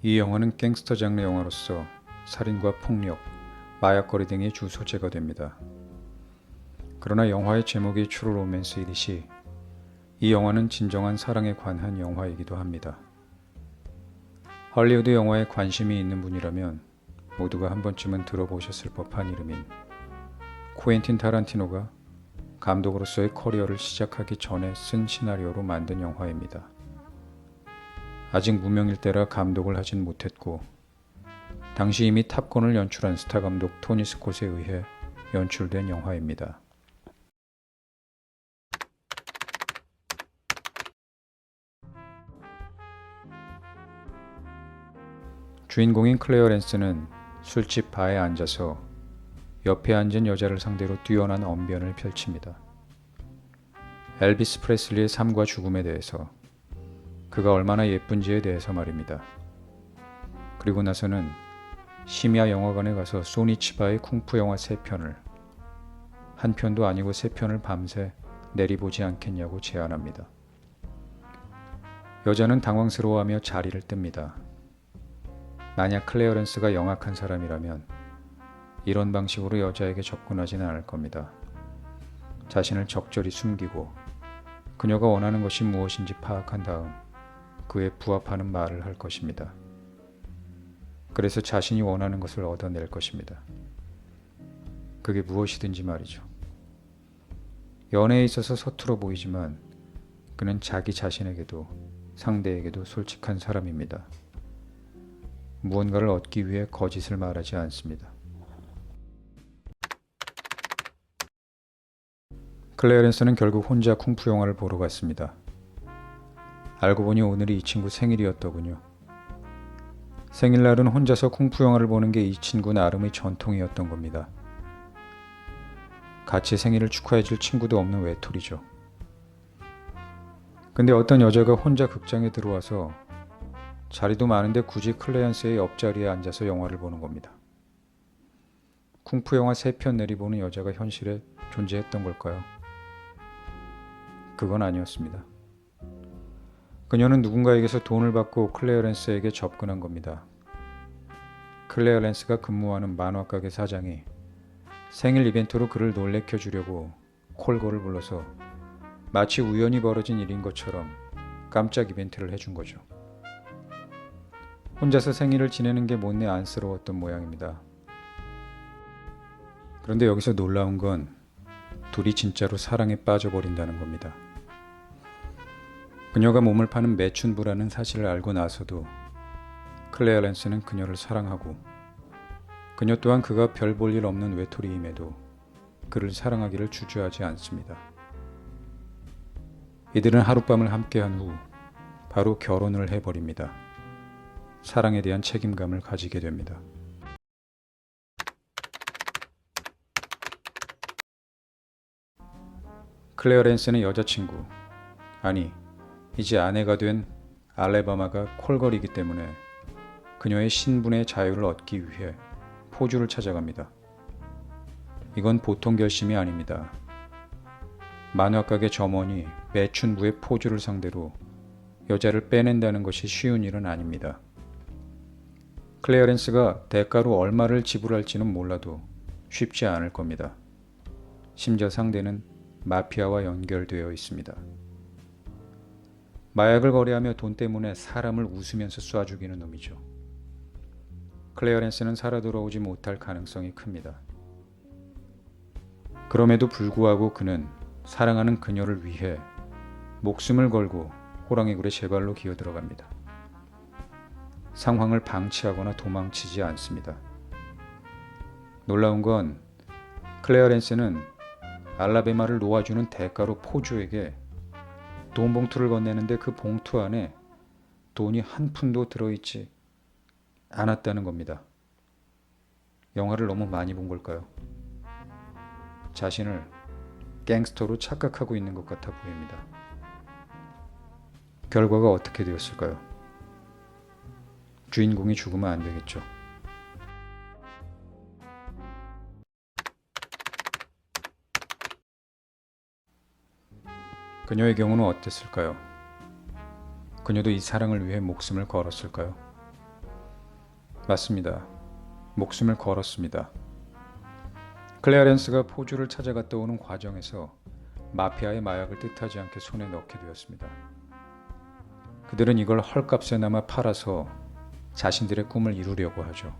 이 영화는 갱스터 장르 영화로서 살인과 폭력, 마약거리 등의 주 소재가 됩니다. 그러나 영화의 제목이 트루 로맨스이듯이 이 영화는 진정한 사랑에 관한 영화이기도 합니다. 헐리우드 영화에 관심이 있는 분이라면 모두가 한 번쯤은 들어보셨을 법한 이름인 코엔틴 타란티노가 감독으로서의 커리어를 시작하기 전에 쓴 시나리오로 만든 영화입니다. 아직 무명일 때라 감독을 하진 못했고 당시 이미 탑건을 연출한 스타 감독 토니 스콧에 의해 연출된 영화입니다. 주인공인 클레어 랜스는 술집 바에 앉아서 옆에 앉은 여자를 상대로 뛰어난 언변을 펼칩니다. 엘비스 프레슬리의 삶과 죽음에 대해서, 그가 얼마나 예쁜지에 대해서 말입니다. 그리고 나서는 심야 영화관에 가서 소니 치바의 쿵푸 영화 3편을, 한 편도 아니고 3편을 밤새 내리보지 않겠냐고 제안합니다. 여자는 당황스러워하며 자리를 뜹니다. 만약 클레어 랜스가 영악한 사람이라면 이런 방식으로 여자에게 접근하지는 않을 겁니다. 자신을 적절히 숨기고 그녀가 원하는 것이 무엇인지 파악한 다음 그에 부합하는 말을 할 것입니다. 그래서 자신이 원하는 것을 얻어낼 것입니다. 그게 무엇이든지 말이죠. 연애에 있어서 서툴어 보이지만 그는 자기 자신에게도 상대에게도 솔직한 사람입니다. 무언가를 얻기 위해 거짓을 말하지 않습니다. 클레어 랜스는 결국 혼자 쿵푸 영화를 보러 갔습니다. 알고 보니 오늘이 이 친구 생일이었더군요. 생일날은 혼자서 쿵푸 영화를 보는 게 이 친구 나름의 전통이었던 겁니다. 같이 생일을 축하해줄 친구도 없는 외톨이죠. 근데 어떤 여자가 혼자 극장에 들어와서 자리도 많은데 굳이 클레어 랜스의 옆자리에 앉아서 영화를 보는 겁니다. 쿵푸 영화 3편 내리보는 여자가 현실에 존재했던 걸까요? 그건 아니었습니다. 그녀는 누군가에게서 돈을 받고 클레어 랜스에게 접근한 겁니다. 클레어 랜스가 근무하는 만화가게 사장이 생일 이벤트로 그를 놀래켜 주려고 콜걸을 불러서 마치 우연히 벌어진 일인 것처럼 깜짝 이벤트를 해준 거죠. 혼자서 생일을 지내는 게 못내 안쓰러웠던 모양입니다. 그런데 여기서 놀라운 건 둘이 진짜로 사랑에 빠져버린다는 겁니다. 그녀가 몸을 파는 매춘부라는 사실을 알고 나서도 클레어 랜스는 그녀를 사랑하고 그녀 또한 그가 별 볼 일 없는 외톨이임에도 그를 사랑하기를 주저하지 않습니다. 이들은 하룻밤을 함께한 후 바로 결혼을 해버립니다. 사랑에 대한 책임감을 가지게 됩니다. 클레어 랜스는 여자친구, 아니 이제 아내가 된 알레바마가 콜걸이기 때문에 그녀의 신분의 자유를 얻기 위해 포주를 찾아갑니다. 이건 보통 결심이 아닙니다. 만화가게 점원이 매춘부의 포주를 상대로 여자를 빼낸다는 것이 쉬운 일은 아닙니다. 클레어 랜스가 대가로 얼마를 지불할지는 몰라도 쉽지 않을 겁니다. 심지어 상대는 마피아와 연결되어 있습니다. 마약을 거래하며 돈 때문에 사람을 웃으면서 쏴 죽이는 놈이죠. 클레어 랜스는 살아 돌아오지 못할 가능성이 큽니다. 그럼에도 불구하고 그는 사랑하는 그녀를 위해 목숨을 걸고 호랑이 굴에 제 발로 기어 들어갑니다. 상황을 방치하거나 도망치지 않습니다. 놀라운 건 클레어 랜스는 알라베마를 놓아주는 대가로 포주에게 돈 봉투를 건네는데 그 봉투 안에 돈이 한 푼도 들어있지 않았다는 겁니다. 영화를 너무 많이 본 걸까요? 자신을 갱스터로 착각하고 있는 것 같아 보입니다. 결과가 어떻게 되었을까요? 주인공이 죽으면 안 되겠죠. 그녀의 경우는 어땠을까요? 그녀도 이 사랑을 위해 목숨을 걸었을까요? 맞습니다. 목숨을 걸었습니다. 클레어렌스가 포주를 찾아갔다 오는 과정에서 마피아의 마약을 뜻하지 않게 손에 넣게 되었습니다. 그들은 이걸 헐값에나마 팔아서 자신들의 꿈을 이루려고 하죠.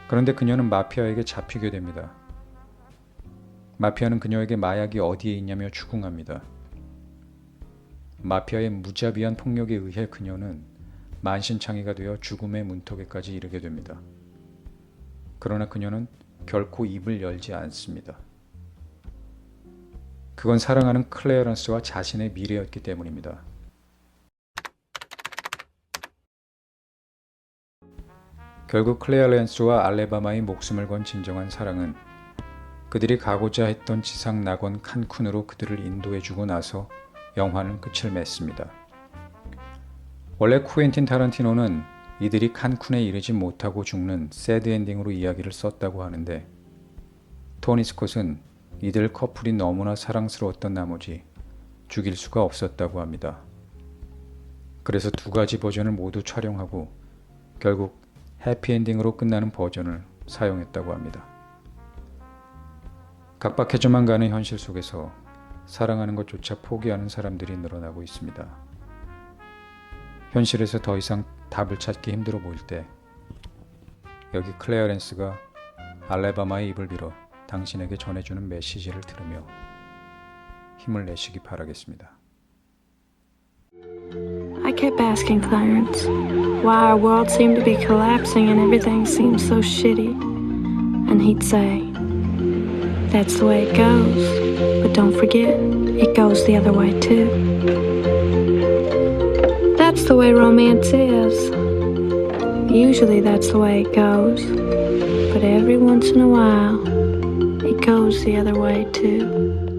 그런데 그녀는 마피아에게 잡히게 됩니다. 마피아는 그녀에게 마약이 어디에 있냐며 추궁합니다. 마피아의 무자비한 폭력에 의해 그녀는 만신창이가 되어 죽음의 문턱에까지 이르게 됩니다. 그러나 그녀는 결코 입을 열지 않습니다. 그건 사랑하는 클레어런스와 자신의 미래였기 때문입니다. 결국 클레어런스와 알레바마의 목숨을 건 진정한 사랑은 그들이 가고자 했던 지상 낙원 칸쿤으로 그들을 인도해주고 나서 영화는 끝을 맺습니다. 원래 쿠엔틴 타란티노는 이들이 칸쿤에 이르지 못하고 죽는 새드 엔딩으로 이야기를 썼다고 하는데, 토니 스콧은 이들 커플이 너무나 사랑스러웠던 나머지 죽일 수가 없었다고 합니다. 그래서 두 가지 버전을 모두 촬영하고 결국 해피엔딩으로 끝나는 버전을 사용했다고 합니다. 각박해져만 가는 현실 속에서 사랑하는 것조차 포기하는 사람들이 늘어나고 있습니다. 현실에서 더 이상 답을 찾기 힘들어 보일 때 여기 클레어렌스가 알레바마의 입을 빌어 당신에게 전해주는 메시지를 들으며 힘을 내시기 바라겠습니다. I kept asking Clarence why our world seemed to be collapsing and everything seemed so shitty. And he'd say, that's the way it goes. But don't forget, it goes the other way too. That's the way romance is. Usually that's the way it goes. But every once in a while, it goes the other way too.